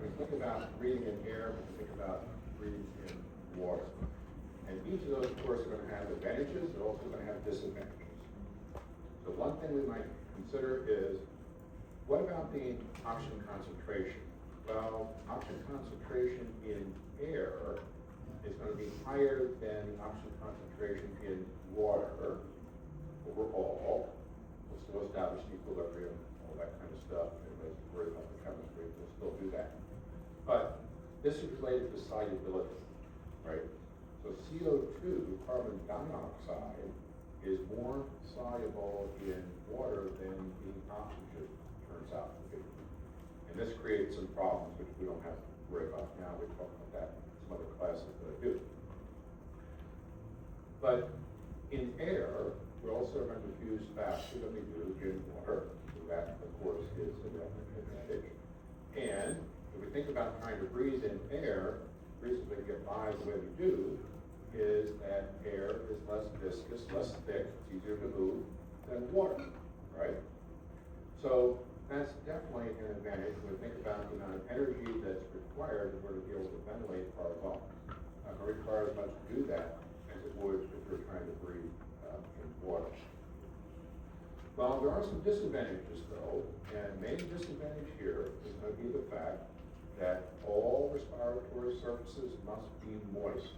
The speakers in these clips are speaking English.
when we think about breathing in air, we think about breathing in water. And each of those, of course, are going to have advantages, they're also going to have disadvantages. So one thing we might consider is, what about the oxygen concentration? Well, oxygen concentration in air is going to be higher than the oxygen concentration in water overall. We'll still establish equilibrium, all that kind of stuff. Everybody's worried about the chemistry, we'll still do that. But this is related to solubility, right? So CO2, carbon dioxide, is more soluble in water than the oxygen turns out to be. And this creates some problems which we don't have to worry about now. We'll talk about that in some other classes that I do. But in air, we're also going to fuse faster than we do in water. So that, of course, is an advantage. And if we think about trying to breathe in air, the reason we get by the way we do is that air is less viscous, less thick, it's easier to move than water, right? So that's definitely an advantage when we think about the amount of energy that's required in order to be able to ventilate our lungs. It requires much to do that as it would if we're trying to breathe in water. Well, there are some disadvantages though, and the main disadvantage here is going to be the fact that all respiratory surfaces must be moist,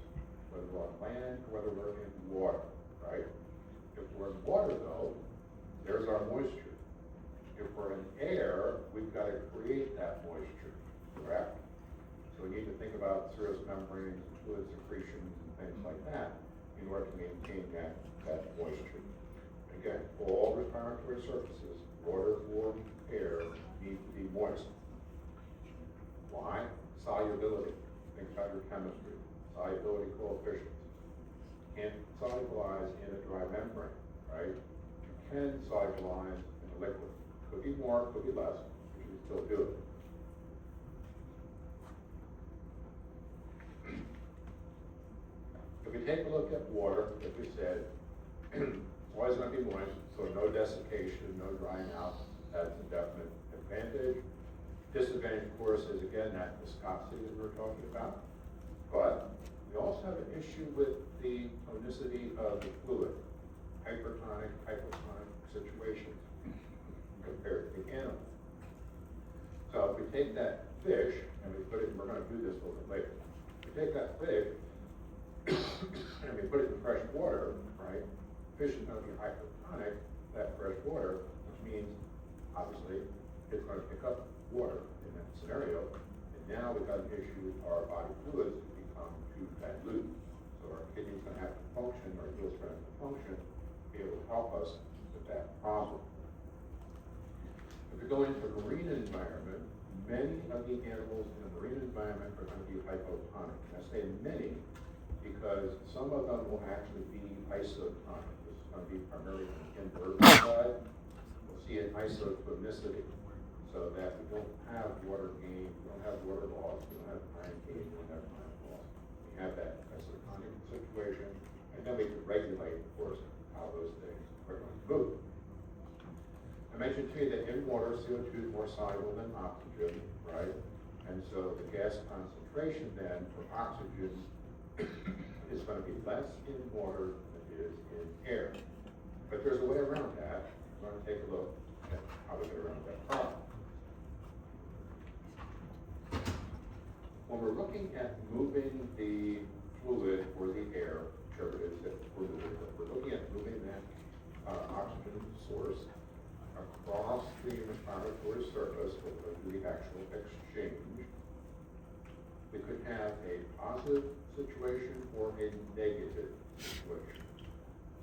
whether we're on land or whether we're in water, right? If we're in water though, there's our moisture. If we're in air, we've got to create that moisture, correct? So we need to think about serous membranes, fluid secretions, and things like that in order to maintain that moisture. Again, all respiratory surfaces, water or air, need to be moist. Why? Solubility. Think about your chemistry. Solubility coefficients. Can't solubilize in a dry membrane, right? You can solubilize in a liquid. Could be more, could be less, but you can still do it. If we take a look at water, as we said, it's always going to be moist, so no desiccation, no drying out. That's a definite advantage. Disadvantage, of course, is again that viscosity that we're talking about. But we also have an issue with the tonicity of the fluid, hypertonic, hypotonic situations compared to the animal. So if we take that fish and we put it, and we're going to do this a little bit later. If we take that fish and we put it in fresh water, right? Fish is going to be hypertonic, that fresh water, which means obviously it's going to pick up water in that scenario. And now we've got an issue with our body fluids become too dilute. So our kidneys going to have to function, our gills going to have to function, to be able to help us with that problem. If we go into the marine environment, many of the animals in the marine environment are going to be hypotonic. And I say many because some of them will actually be isotonic. This is going to be primarily on the invertebrate side. We'll see an isotonicity, so that we don't have water gain, we don't have water loss, we don't have time gain, we don't have time loss. We have that isotonic situation, and then we can regulate, of course, how those things are going to move. I mentioned to you that in water, CO2 is more soluble than oxygen, right? And so the gas concentration then for oxygen is going to be less in water than it is in air. But there's a way around that. We're going to take a look at how we get around that problem. When we're looking at moving the fluid or the air, whichever it is that we're moving, we're looking at moving that oxygen source across the respiratory surface with the actual exchange. We could have a positive situation or a negative situation.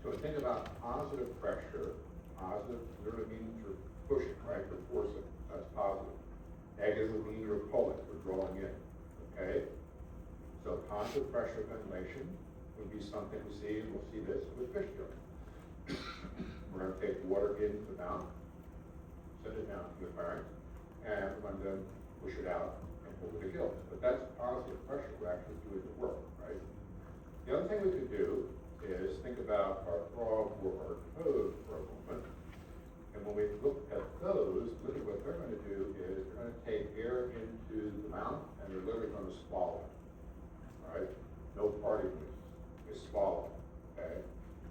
So think about positive pressure. Positive literally means you're pushing, right? You're forcing. That's positive. Negative would mean you're pulling, you're drawing in. Okay? So positive pressure ventilation would be something we see, and we'll see this with fish gills. We're going to take water into the mouth, send it down to the pharynx, and we're going to push it out and pull the gills. But that's positive pressure. We're actually doing the work, right? The other thing we could do is think about our frog or our toad for a moment. And when we look at those, literally what they're going to do is they're going to take air into the mouth, and they're literally gonna swallow it, right? No parting with it, they swallow it, okay?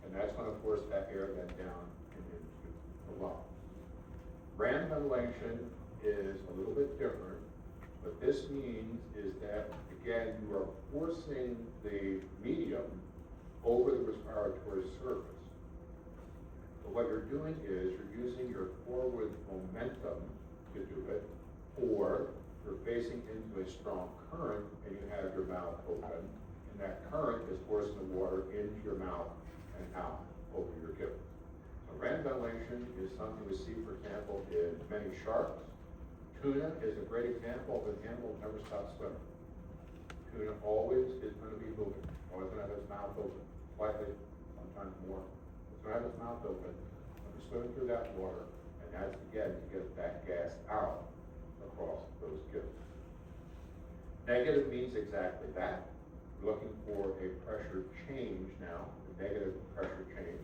And that's gonna force that air then down and into the lung. Ram ventilation is a little bit different. What this means is that, again, you are forcing the medium over the respiratory surface. So what you're doing is you're using your forward momentum to do it, or you're facing into a strong current and you have your mouth open, and that current is forcing the water into your mouth and out over your gills. So ram ventilation is something we see, for example, in many sharks. Tuna is a great example of an animal that never stops swimming. Tuna always is going to be moving, always going to have its mouth open, slightly, sometimes more. It's going to have its mouth open, when it's swimming through that water, and that's again to get that gas out across those gills. Negative means exactly that. We're looking for a pressure change now, a negative pressure change,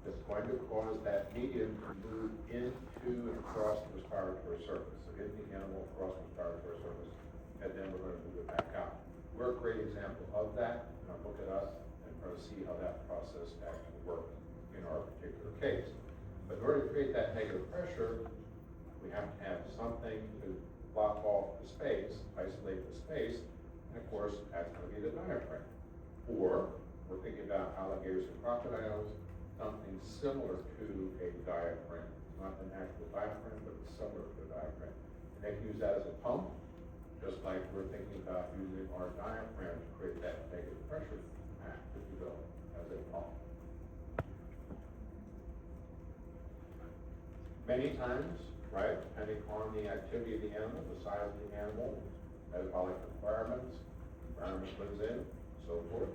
that's going to cause that medium to move into and across the respiratory surface. So in the animal across the respiratory surface, and then we're going to move it back out. We're a great example of that. Now look at us and try to see how that process actually works in our particular case. But in order to create that negative pressure, we have to have something to block off the space, isolate the space, and of course, that's going to be the diaphragm. Or, we're thinking about alligators and crocodiles, something similar to a diaphragm. It's not an actual diaphragm, but it's similar to a diaphragm. And they can use that as a pump, just like we're thinking about using our diaphragm to create that negative pressure act, if you will, as a pump. Many times, right, depending on the activity of the animal, the size of the animal, metabolic requirements, environment lives in, so forth,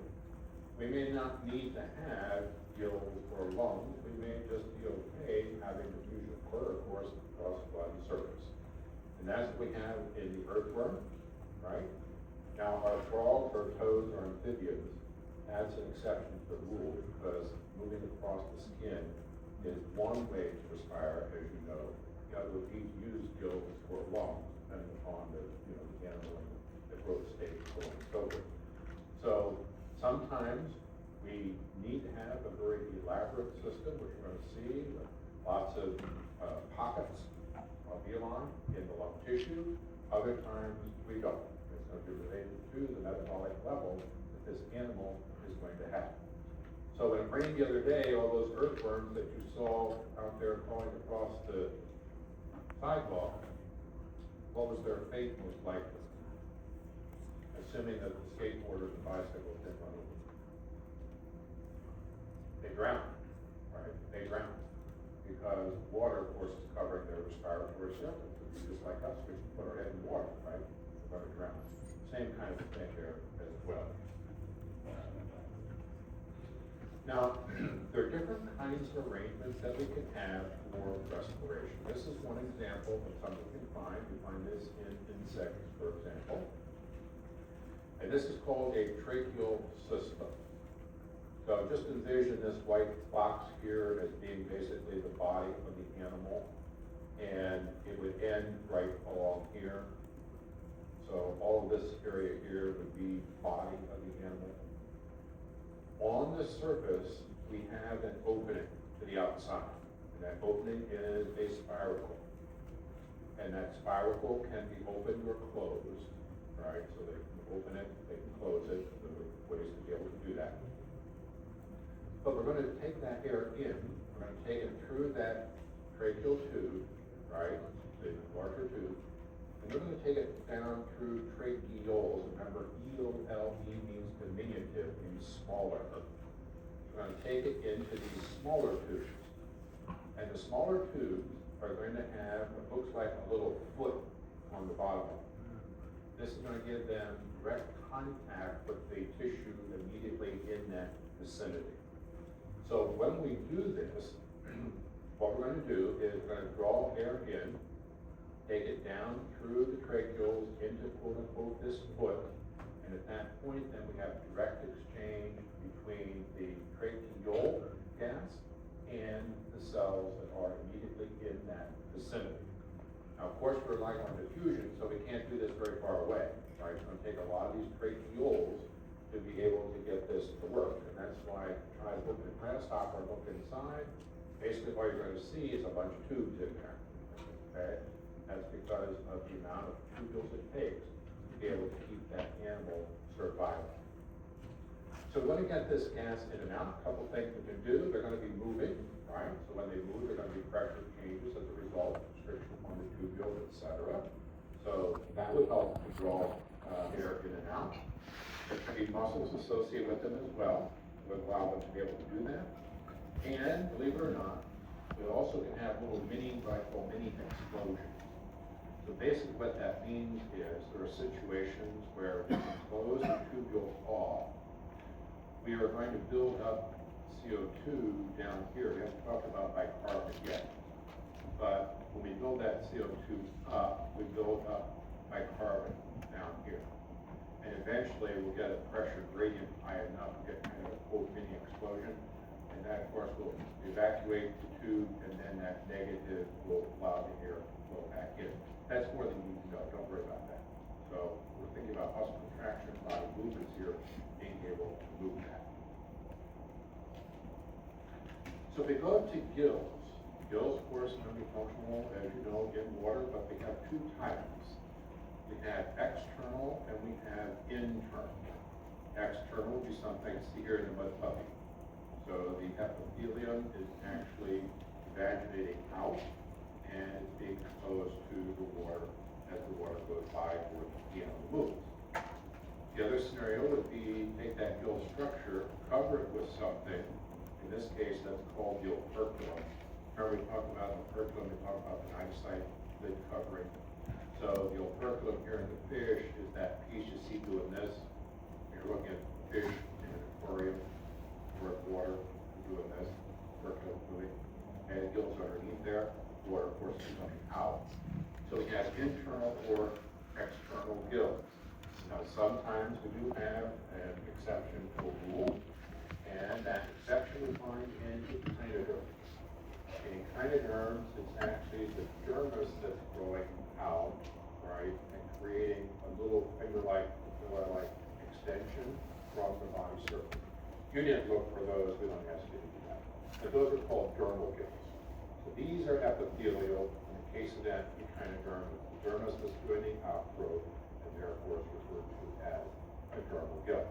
we may not need to have gills or lungs. We may just be okay having diffusion occur, of course, across the body surface. And that's what we have in the earthworm, right? Now, our frogs or toads or amphibians, that's an exception to the rule, because moving across the skin is one way to respire, as you know. The other would be to use gills or lungs, depending upon the animal and the growth stage going forward. So sometimes we need to have a very elaborate system, which we're going to see, with lots of pockets of alveoli in the lung tissue. Other times we don't. It's going to be related to the metabolic level that this animal is going to have. So when it rained the other day, all those earthworms that you saw out there crawling across the sidewalk, what was their fate most likely? Assuming that the skateboarders and bicycles didn't run over. They drown, right? They drown. Because water, of course, is covering their respiratory surface. It'd be just like us, we put our head in water, right? We're going to drown. Same kind of thing there as well. Now, there are different kinds of arrangements that we can have for respiration. This is one example of something we can find. We find this in insects, for example. And this is called a tracheal system. So just envision this white box here as being basically the body of the animal, and it would end right along here. So all of this area here would be body of the animal. On the surface, we have an opening to the outside, and that opening is a spiracle. And that spiracle can be opened or closed, right? So they can open it, they can close it, there are ways to be able to do that. But we're going to take that air in, we're going to take it through that tracheal tube, right, the larger tube, and we're going to take it down through tracheoles. Remember, E-O-L-E means diminutive, means smaller. We're going to take it into these smaller tubes. And the smaller tubes are going to have what looks like a little foot on the bottom. This is going to give them direct contact with the tissue immediately in that vicinity. So when we do this, what we're going to do is we're going to draw air in, take it down through the tracheoles into quote-unquote this foot, and at that point then we have direct exchange between the tracheal gas and the cells that are immediately in that vicinity. Now, of course, we're relying on diffusion, so we can't do this very far away, right? It's gonna take a lot of these tracheoles to be able to get this to work, and that's why try to look at the grasshopper, look inside. Basically, what you're gonna see is a bunch of tubes in there, okay? That's because of the amount of tubules it takes to be able to keep that animal surviving. So we want to get this gas in and out. A couple things we can do. They're going to be moving, right? So when they move, they're going to be pressure changes as a result of constriction on the tubules, etc. So that would help to draw air in and out. There can be muscles associated with them as well, would allow them to be able to do that. And believe it or not, we also can have little mini, what I call mini explosions. So basically what that means is there are situations where we can close the tubules off. We are going to build up CO2 down here. We haven't talked about bicarbonate yet. But when we build that CO2 up, we build up bicarbonate down here. And eventually we'll get a pressure gradient high enough to get kind of a quote mini explosion. And that, of course, will evacuate the tube, and then that negative will allow the air to flow back in. That's more than you need to know. Don't worry about that. So we're thinking about muscle contraction, body movements here, being able to move that. So if we go to gills, of course, are going to be functional, as you know, in water, but we have two types. We have external and we have internal. External would be something you see here in the mud puppy. So the epithelium is actually vaginating out and it's being exposed to the water as the water goes by or the animal moves. The other scenario would be take that gill structure, cover it with something. In this case, that's called the operculum. Remember we talked about the operculum, we talked about the eyesight lid covering. So the operculum here in the fish is that piece you see doing this. You're looking at fish in an aquarium or water doing this, operculum moving. And the gills underneath there, water, of course, is coming out. So we have internal or external gills. Now, sometimes we do have an exception to a rule, and that exception we find in echinoderms. In echinoderms, it's actually the dermis that's growing out, right, and creating a little finger-like extension from the body surface. You didn't look for those, we don't ask you to do that. But those are called dermal gills. So these are epithelial. In the case of that echinoderm, the dermis is doing the outgrowth, and therefore it's referred to as a dermal gill.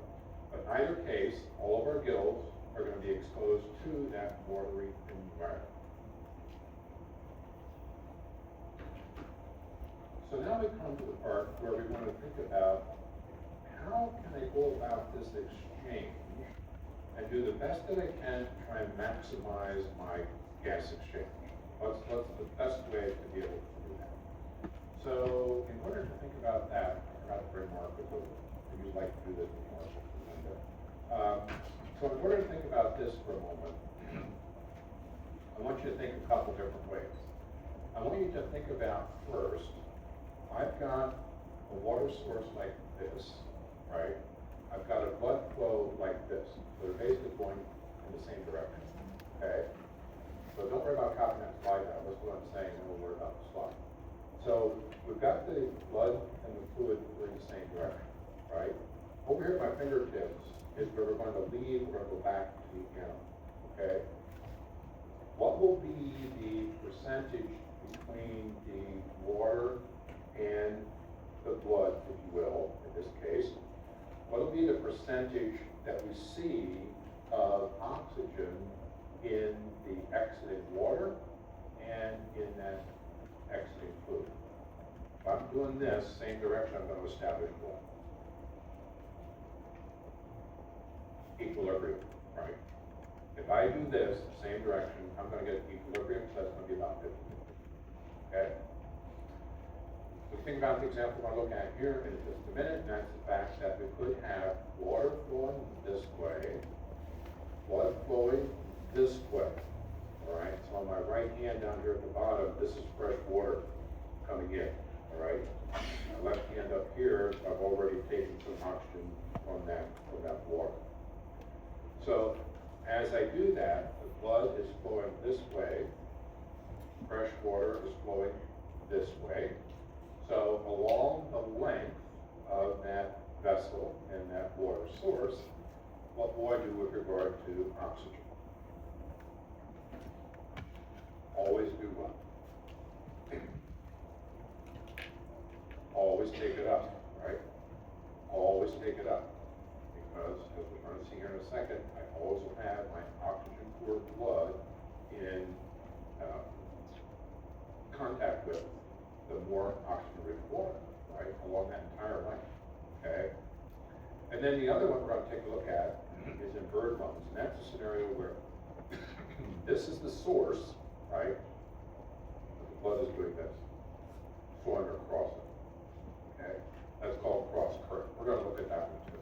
But in either case, all of our gills are going to be exposed to that watery environment. So now we come to the part where we want to think about how can I go about this exchange and do the best that I can to try and maximize my gas exchange. What's the best way to be able to do that? So in order to think about that, I forgot to bring markers over. You'd like to do this with markers. So in order to think about this for a moment, I want you to think a couple different ways. I want you to think about first, I've got a water source like this, right? I've got a blood flow like this. So they're basically going in the same direction, okay? So don't worry about copying that slide out. That's what I'm saying, and we'll worry about the slide. So we've got the blood and the fluid going in the same direction, right? Over here at my fingertips is where we're going to leave, we're going to go back to the animal, okay? What will be the percentage between the water and the blood, if you will, in this case? What will be the percentage that we see of oxygen in the exiting water and in that exiting fluid? If I'm doing this, same direction, I'm going to establish what? Equilibrium, right? If I do this, same direction, I'm going to get equilibrium, so that's going to be about 50. Okay? So think about the example we're going to look at here in just a minute, and that's the fact that we could have water flowing this way, blood flowing this way. All right, so on my right hand down here at the bottom, this is fresh water coming in. All right, my left hand up here, I've already taken some oxygen from that water. So as I do that, the blood is flowing this way, fresh water is flowing this way. So along the length of that vessel and that water source, what will I do with regard to oxygen? Always do what? Always take it up, right? Always take it up. Because, as we're going to see here in a second, I always will have my oxygen-poor blood in contact with the more oxygen-rich water, right, along that entire length, okay? And then the other one we're going to take a look at is in bird lungs, and that's a scenario where this is the source, right? But the blood is doing this, flowing across it, okay? That's called cross current. We're going to look at that one too.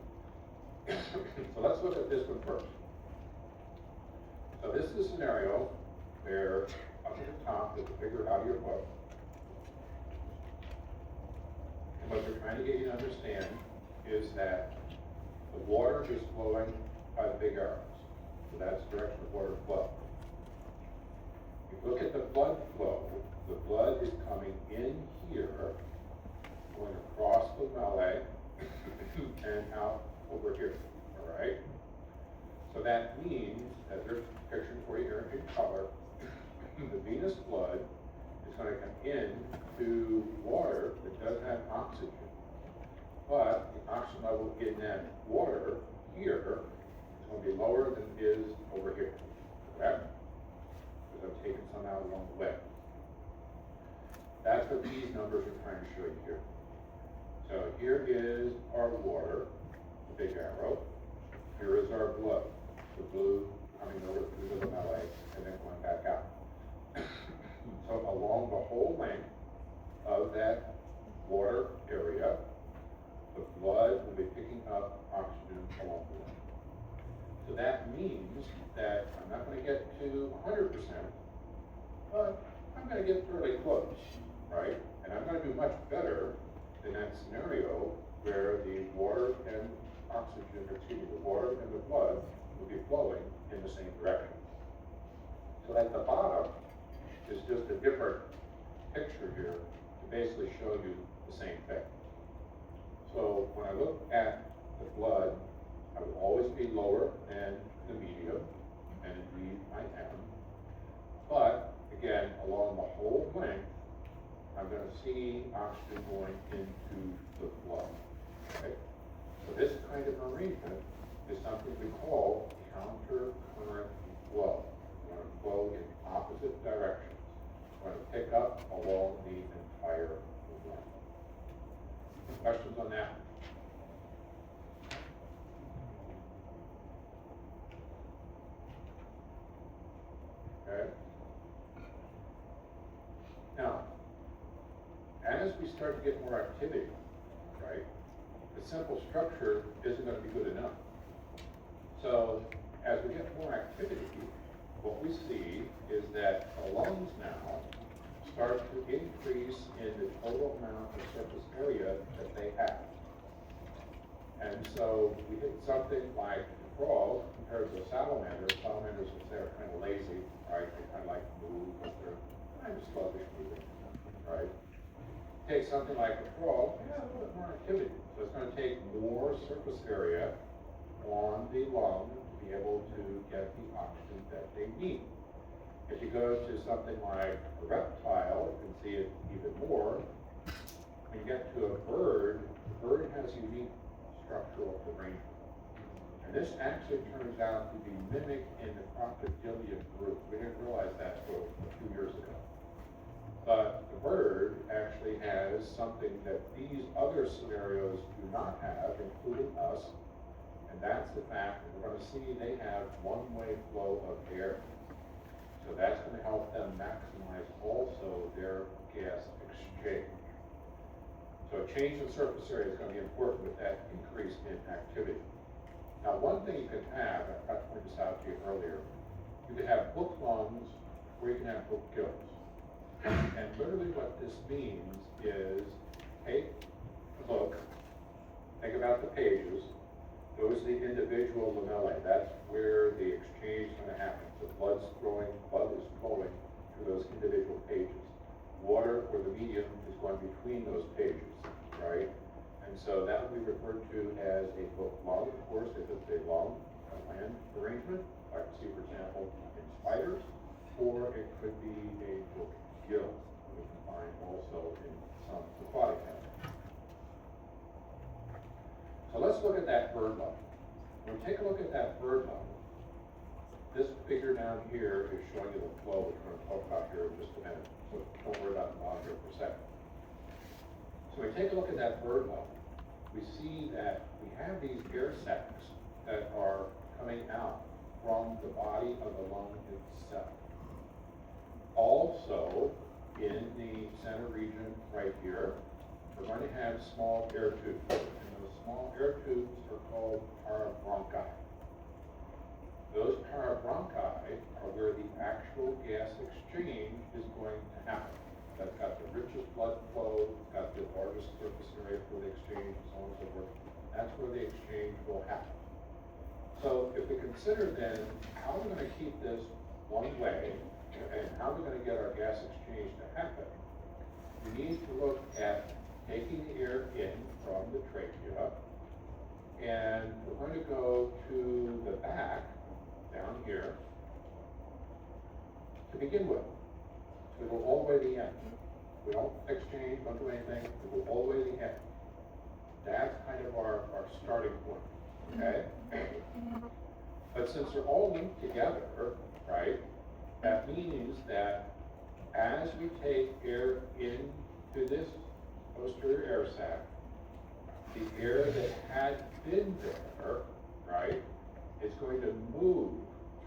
So let's look at this one first. So this is a scenario where up at the top is the figure out of your book. And what they're trying to get you to understand is that the water is flowing by the big arrows. So that's the direction of water flow. If you look at the blood flow, the blood is coming in here, going across the melee, and out over here, all right? So that means, as there's pictures for you here in color, the venous blood is going to come in to water that does have oxygen, but the oxygen level in that water here is going to be lower than it is over here, correct? Because I've taken some out along the way. That's what these numbers are trying to show you here. So here is our water, the big arrow. Here is our blood, the blue coming over through the melee and then going back out. So along the whole length of that water area, the blood will be picking up oxygen along the way. So that means that I'm not going to get to 100%, but I'm going to get fairly close, right? And I'm going to do much better than that scenario where the water and the water and the blood will be flowing in the same direction. So at the bottom is just a different picture here to basically show you the same thing. So when I look at the blood, I will always be lower than the medium, and indeed I am. But again, along the whole length, I'm going to see oxygen going into the blood. Okay? So this kind of arrangement is something we call counter-current flow. We're going to flow in opposite directions. We're going to pick up along the entire line. Questions on that? Okay. Now, as we start to get more activity, right, the simple structure isn't going to be good enough. So, as we get more activity, what we see is that the lungs now start to increase in the total amount of surface area that they have. And so we hit something like the frog compared to a salamander. Salamanders, they're kind of lazy, right? They kind of like to move, but they're kind of sluggish moving, right? Take something like a frog, a little bit more activity. So it's going to take more surface area on the lung to be able to get the oxygen that they need. If you go to something like a reptile, you can see it even more. When you get to a bird, the bird has unique structural arrangement. And this actually turns out to be mimicked in the crocodilian group. We didn't realize that until a few years ago. But the bird actually has something that these other scenarios do not have, including us, and that's the fact that we're going to see they have one-way flow of air. So that's going to help them maximize also their gas exchange. So a change in surface area is going to be important with that increase in activity. Now, one thing you can have, I pointed this out to you earlier, you can have book lungs or you can have book gills. And literally what this means is, take a book, think about the pages, those are the individual lamellae. That's where the exchange is going to happen. So blood is flowing through those individual pages. water or the medium is going between those pages, right? And so that would be referred to as a book log, of course, if it's a long land arrangement, like see, for example, in spiders, or it could be a book gill, we can find also in some aquatic animals. So let's look at that bird log. When we take a look at that bird log, this figure down here is showing you the flow, which we're going to talk about here in just a minute. So don't worry about the log here for a second. So when we take a look at that bird log, we see that we have these air sacs that are coming out from the body of the lung itself. Also, in the center region right here, we're going to have small air tubes. And those small air tubes are called parabronchi. Those parabronchi are where the actual gas exchange is going to happen. That's got the richest blood flow, it's got the largest surface area for the exchange, and so on and so forth. That's where the exchange will happen. So if we consider then how we're going to keep this one way, and how we're going to get our gas exchange to happen, we need to look at taking the air in from the trachea, and we're going to go to the back, down here, to begin with. So we go all the way to the end. We don't exchange, don't do anything, we go all the way to the end. That's kind of our starting point, okay? But since they're all linked together, right, that means that as we take air into this posterior air sac, the air that had been there, right, is going to move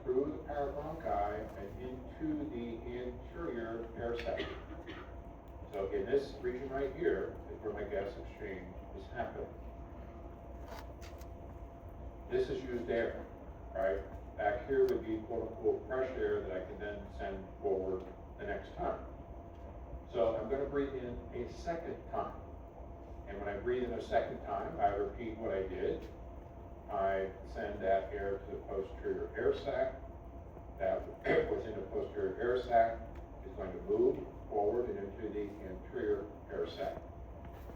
through the parabronchi and into the anterior air sac. So in this region right here is where my gas exchange is happening. This is used air, right? Back here would be quote unquote fresh air that I can then send forward the next time. So I'm going to breathe in a second time. And when I breathe in a second time, I repeat what I did. I send that air to the posterior air sac. That was in the posterior air sac is going to move forward and into the anterior air sac.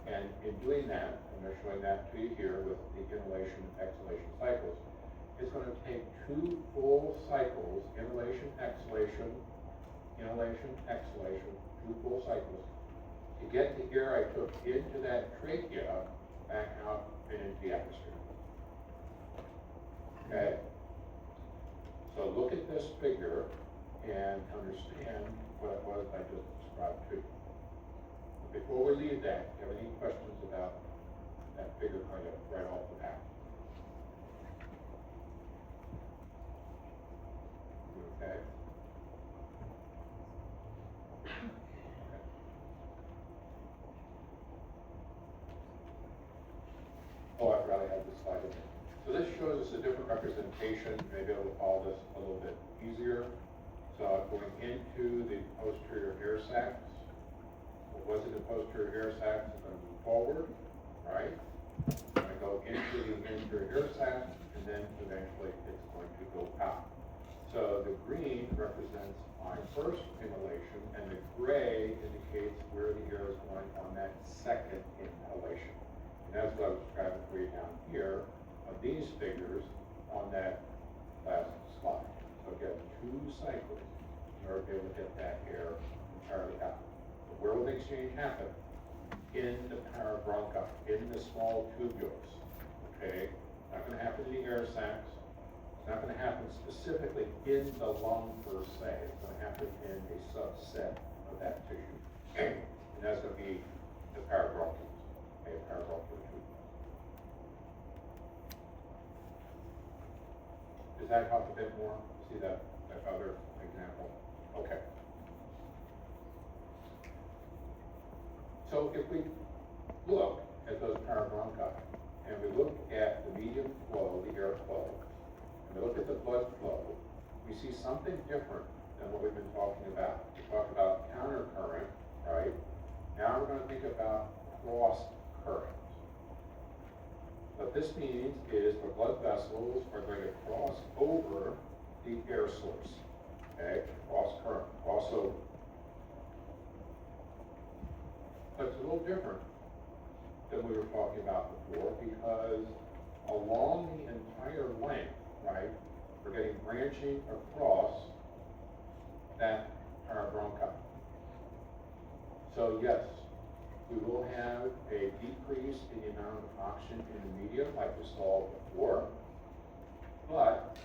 And in doing that, and they're showing that to you here with the inhalation and exhalation cycles, it's going to take 2 full cycles, inhalation, exhalation, 2 full cycles, to get the air I took into that trachea back out and into the atmosphere. Okay? So look at this figure and understand what it was I just described to you. Before we leave that, do you have any questions about that figure kind of right off the bat? Okay? Oh, I'd rather have this slide in there. So this shows us a different representation. You may be able to follow this a little bit easier. So I'm going into the posterior air sacs. What was in the posterior air sacs is going to move forward, right? I'm going to go into the anterior air sac, and then eventually it's going to go out. So the green represents my first inhalation, and the gray indicates where the air is going on that second inhalation. And that's what I was describing for you down here of these figures on that last slide. So get 2 cycles in order to be able to get that air entirely out. But where will the exchange happen? In the parabronchi, in the small tubules. Okay? Not going to happen in the air sacs. It's not going to happen specifically in the lung per se. It's going to happen in a subset of that tissue. And that's going to be the parabronchus, a parabronchial tube. Does that help a bit more? See that other example? Okay. So if we look at those parabronchi, and we look at the medium flow, the air flow, and we look at the blood flow, we see something different than what we've been talking about. We talked about counter current, right? Now we're going to think about cross current. What this means is the blood vessels are going to cross over the air source, okay? Cross current. Also, but it's a little different than we were talking about before, because along the entire length, right, we're getting branching across that parabronchi. So yes, we will have a decrease in the amount of oxygen in the medium like we saw before, but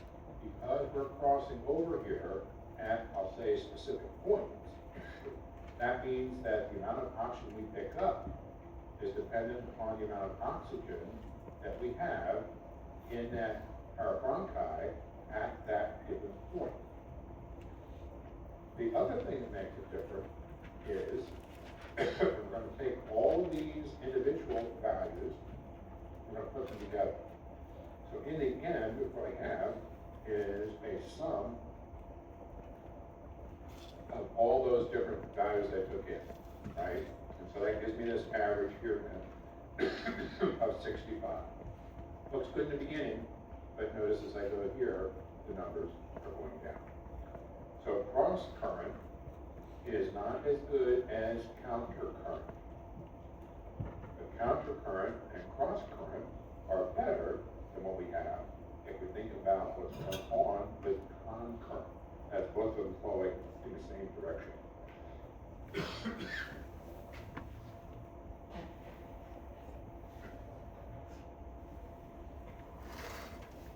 because we're crossing over here at, I'll say, specific points, that means that the amount of oxygen we pick up is dependent upon the amount of oxygen that we have in that parabronchi at that given point. The other thing that makes it different is we're going to take all of these individual values, we're going to put them together. So in the end, what I have is a sum of all those different values I took in, right? And so that gives me this average here then of 65. Looks good in the beginning, but notice as I go here, the numbers are going down. So cross current is not as good as counter current. The counter current and cross current are better than what we have if we think about what's going on with concurrent, as both of them flowing in the same direction.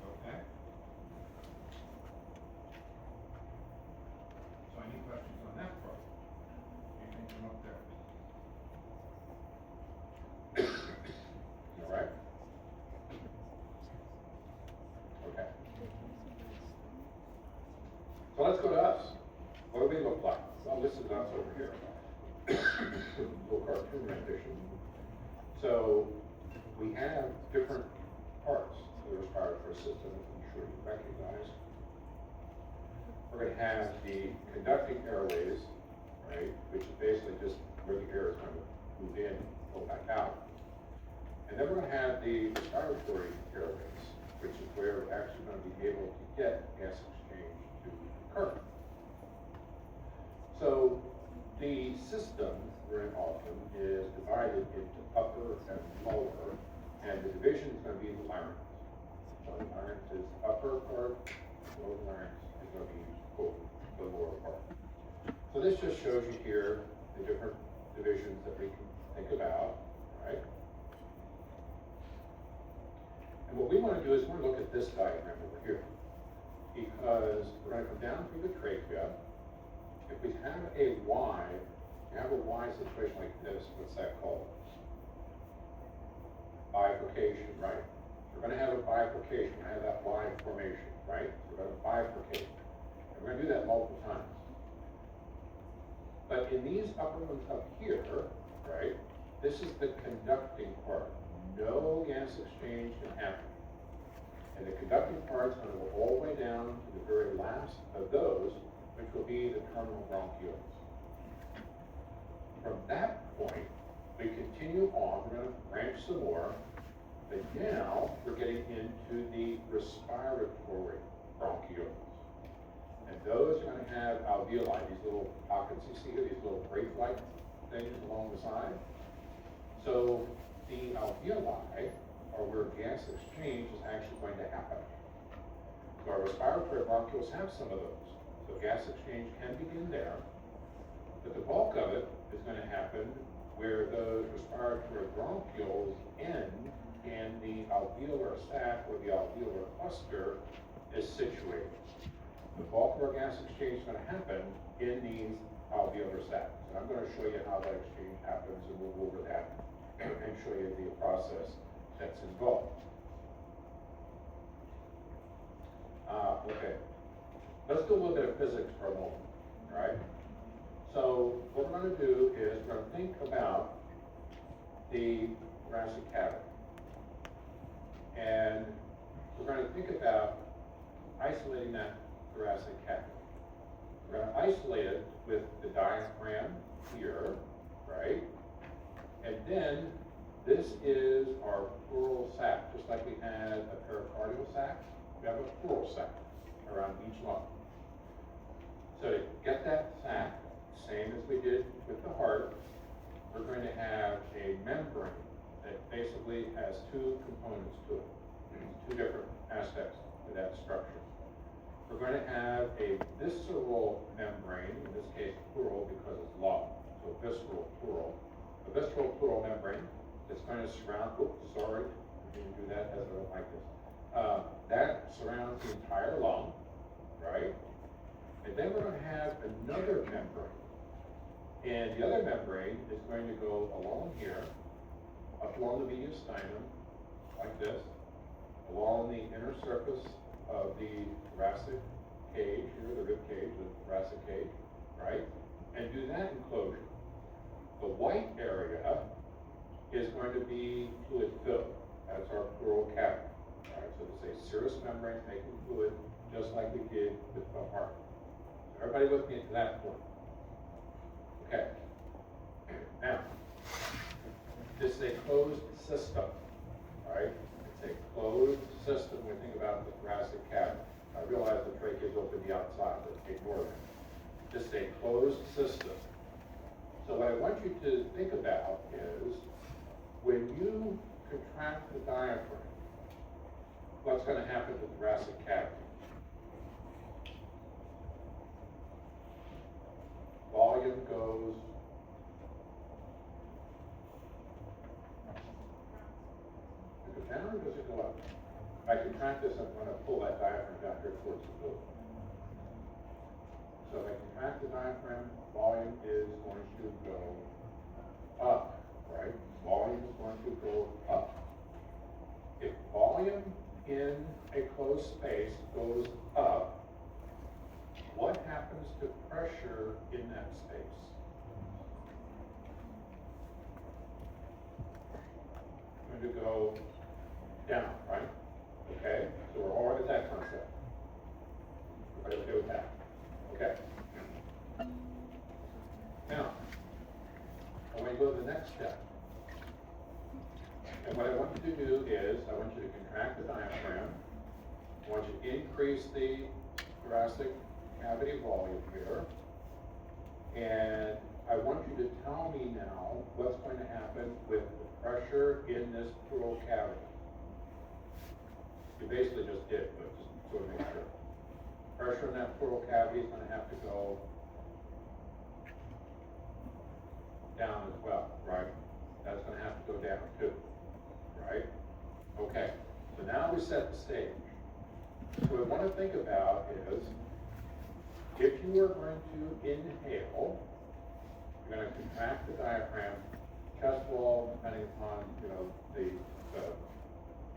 Okay. So any questions on that part? Anything from up there? All right. Okay. So let's go to us. What do we look like? Well, this is us over here. Little cartoon rendition. So we have different parts of the respiratory system, which I'm sure you recognize. We're going to have the conducting airways, right, which is basically just where the air is going to move in, go back out. And then we're going to have the respiratory airways, which is where we're actually going to be able to get gas exchange to occur. So the system we're in often is divided into upper and lower, and the division is going to be the larynx. So the larynx is upper part, the lower larynx is going to be the lower part. So this just shows you here the different divisions that we can think about, right? And what we want to do is we're going to look at this diagram over here, because we're going to come down through the trachea. If we have a Y, you have a Y situation like this, what's that called? Bifurcation, right? We're going to have a bifurcation, we're going to have that Y formation, right? We're going to bifurcate. And we're going to do that multiple times. But in these upper ones up here, right, this is the conducting part. No gas exchange can happen. And the conducting part is going to go all the way down to the very last of those, which will be the terminal bronchioles. From that point, we continue on, we're going to branch some more, but now we're getting into the respiratory bronchioles. And those are going to have alveoli, these little pockets you see here, these little brace-like things along the side. So the alveoli are where gas exchange is actually going to happen. So our respiratory bronchioles have some of those. So gas exchange can begin there, but the bulk of it is going to happen where those respiratory bronchioles end and the alveolar sac or the alveolar cluster is situated. The bulk of our gas exchange is going to happen in these alveolar sacs. And I'm going to show you how that exchange happens, and we'll go over that and show you the process that's involved. Okay. Let's do a little bit of physics for a moment, all right? So what we're going to do is we're going to think about the thoracic cavity. And we're going to think about isolating that thoracic cavity. We're going to isolate it with the diaphragm here, right? And then this is our pleural sac, just like we had a pericardial sac, we have a pleural sac around each lung. So to get that sac, same as we did with the heart, we're going to have a membrane that basically has two components to it, two different aspects to that structure. We're going to have a visceral membrane, in this case plural because it's long, so visceral plural. A visceral plural membrane that's going to surround, oops, sorry, I didn't do that as I don't like this. That surrounds the entire lung, right? And then we're going to have another membrane. And the other membrane is going to go along here, up along the mediastinum, like this, along the inner surface of the thoracic cage, here, the rib cage, the thoracic cage, right? And do that enclosure. The white area is going to be fluid filled. That's our pleural cavity. All right, so this is a serous membrane making fluid, just like we did with the heart. So everybody with me to that point. Okay. Now, this is a closed system, right? It's a closed system when we think about the thoracic cavity. I realize the trachea is open the outside, but ignore that. This is a closed system. So what I want you to think about is, when you contract the diaphragm, what's going to happen to the thoracic cavity? Volume goes down, or does it go up? If I contract this, I'm going to pull that diaphragm down here towards the building. So if I contract the diaphragm, volume is going to go up, right? Volume is going to go up. If volume in a closed space goes up, what happens to pressure in that space? It's going to go down, right? Okay, so we're all right with that concept. Everybody okay with that? Okay. Now, I want to go to the next step. And what I want you to do is, I want you to contract the diaphragm. I want you to increase the thoracic cavity volume here. And I want you to tell me now what's going to happen with the pressure in this pleural cavity. You basically just did, but just sort of make sure. Pressure in that pleural cavity is going to have to go down as well, right? That's going to have to go down too, right? Okay, so now we set the stage. So what I want to think about is, if you are going to inhale, you're going to contract the diaphragm, chest wall, depending upon, the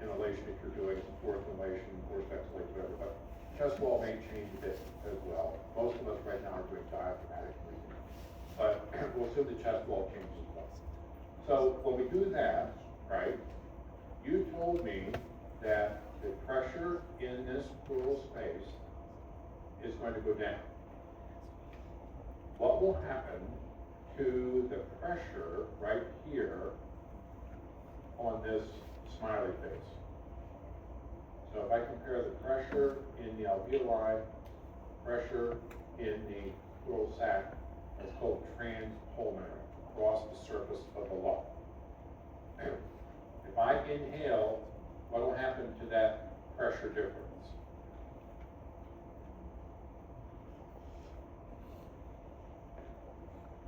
inhalation if you're doing forced inhalation, forced exhalation, whatever, but chest wall may change a bit as well. Most of us right now are doing diaphragmatic breathing, but we'll assume the chest wall changes as well. So when we do that, right, you told me that the pressure in this pleural space is going to go down. What will happen to the pressure right here on this smiley face? So if I compare the pressure in the alveoli, pressure in the pleural sac, it's called transpulmonary, across the surface of the lung. If I inhale, what will happen to that pressure difference?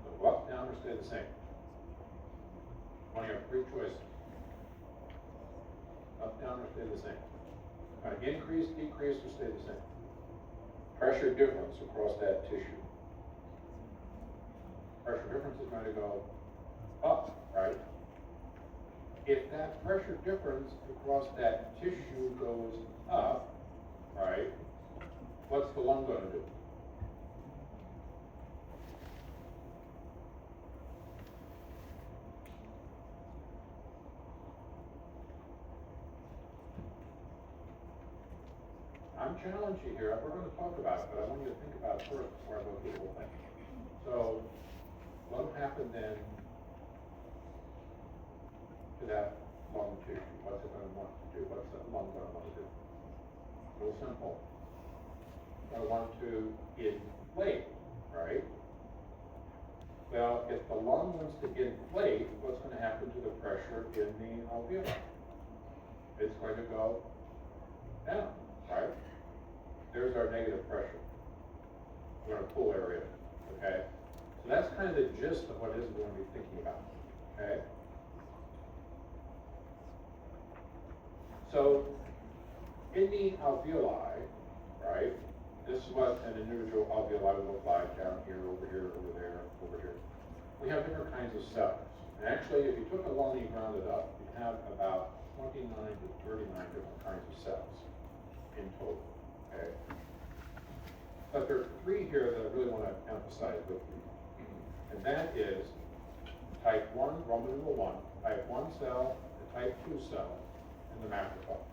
So up, down, or stay the same? One of your three choices. Up, down, or stay the same? Increase, decrease, or stay the same? Pressure difference across that tissue. Pressure difference is going to go up, right? If that pressure difference across that tissue goes up, right, what's the lung going to do? I'm challenging you here. We're going to talk about it, but I want you to think about it first before I go through the whole thing. So, what will happen then to that lung tissue? What's it going to want to do? What's that lung going to want to do? Real simple. It's going to want to inflate, right? Well, if the lung wants to inflate, what's going to happen to the pressure in the alveoli? It's going to go down, right? There's our negative pressure. We're going to pull air in, okay? So that's kind of the gist of what it is we're going to be thinking about, okay? So, in the alveoli, right, this is what an individual alveoli would look like down here, over here, over there, over here. We have different kinds of cells. And actually, if you took a lung and you ground it up, you have about 29 to 39 different kinds of cells in total, okay? But there are three here that I really want to emphasize with you. And that is type 1, Roman numeral 1, type 1 cell, the type 2 cell, and the macrophage.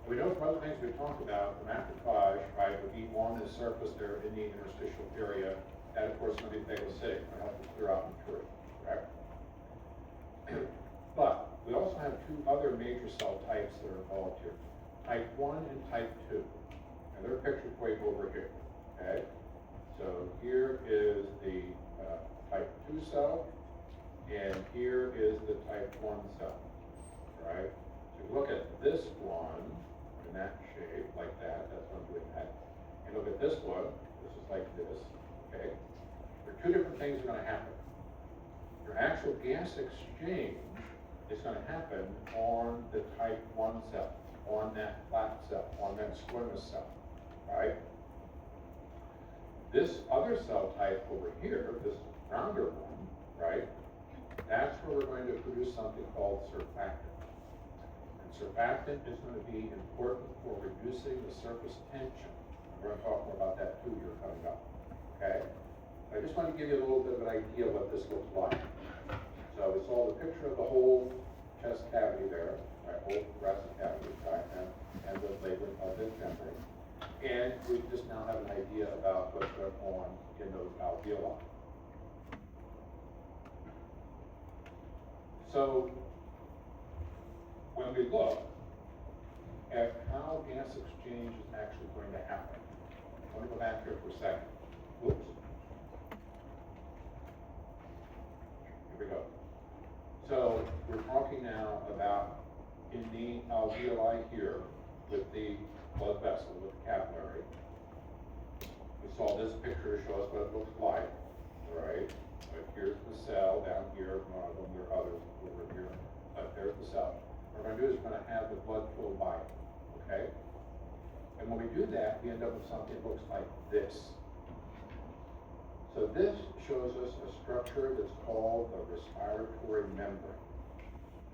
We know from other things we've talked about, the macrophage, right, would eat on the surface there in the interstitial area. That, of course, is going to be phagocytic, going to help to clear out maturity, correct? But we also have two other major cell types that are involved here, type 1 and type 2. And they're pictured for you over here, okay? So here is the type 2 cell, and here is the type 1 cell, right? So if you look at this one, in that shape, like that, that's what I'm doing that. And look at this one, this is like this, okay? There are two different things that are going to happen. Your actual gas exchange is going to happen on the type 1 cell, on that flat cell, on that squamous cell, right? This other cell type over here, this rounder one, right? That's where we're going to produce something called surfactant. And surfactant is going to be important for reducing the surface tension. We're going to talk more about that too here coming up, okay? I just want to give you a little bit of an idea of what this looks like. So we saw the picture of the whole chest cavity there, right, whole thoracic cavity, right, and the labeling of the membrane. And we just now have an idea about what's going on in those alveoli. So when we look at how gas exchange is actually going to happen, let me go back here for a second. Oops. Here we go. So we're talking now about in the alveoli here with the blood vessel, with the capillary. We saw this picture to show us what it looks like, right? But here's the cell down here, one of them, there are others over here, but there's the cell. What we're going to do is we're going to have the blood flow by it, okay? And when we do that, we end up with something that looks like this. So this shows us a structure that's called the respiratory membrane.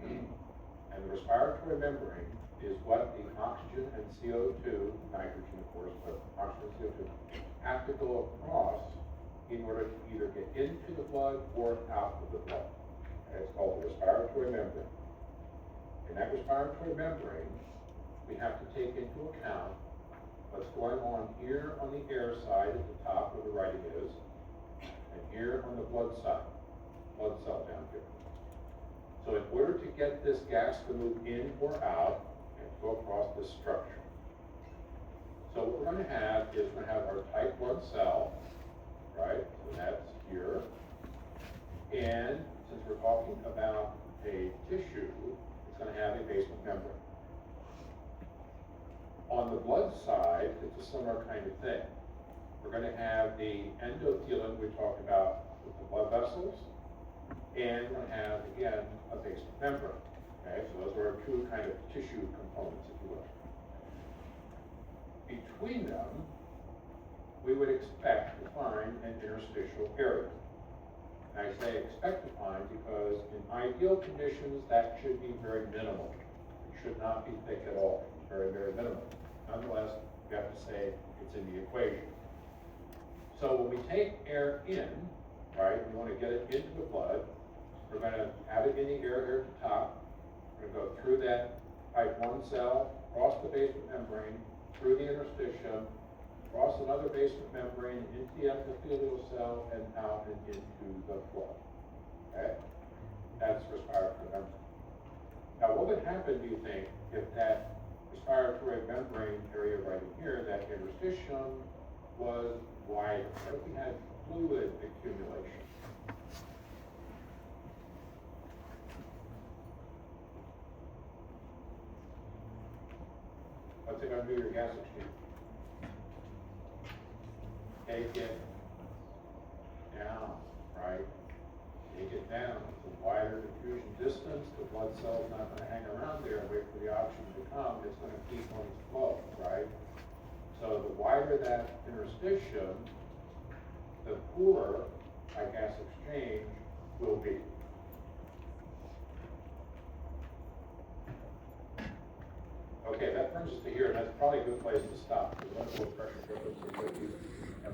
And the respiratory membrane is what the oxygen and CO2, nitrogen of course, but oxygen and CO2, have to go across in order to either get into the blood or out of the blood. And it's called the respiratory membrane. In that respiratory membrane, we have to take into account what's going on here on the air side at the top where the writing is, and here on the blood side, blood cell down here. So in order to get this gas to move in or out, we have to go across this structure. So what we're going to have is we're going to have our type 1 cell, right? So that's here. And since we're talking about a tissue, it's going to have a basement membrane. On the blood side, it's a similar kind of thing. We're going to have the endothelium we talked about with the blood vessels, and we're going to have, again, a basement membrane. Okay, so those are our two kind of tissue components, if you will. Between them, we would expect to find an interstitial area. And I say expect to find because in ideal conditions, that should be very minimal. It should not be thick at all. Very, very minimal. Nonetheless, we have to say it's in the equation. So when we take air in, right, we want to get it into the blood. We're going to have it in the air here at the top. We're going to go through that type 1 cell, across the basement membrane, through the interstitium, across another basement membrane, into the epithelial cell, and out and into the blood. Okay? That's respiratory membrane. Now, what would happen, do you think, if that respiratory membrane area right in here, that interstitium, was wider? What if we had fluid accumulation? What's it gonna do to your gas exchange? Take it down, right? Take it down. The wider diffusion distance, the blood cell's not gonna hang around there and wait for the oxygen to come, it's gonna keep on its flow, right? So the wider that interstitium, the poorer my gas exchange will be. Okay, that brings us to here, and that's probably a good place to stop. Because I'm a little pressure cooker, so quick, and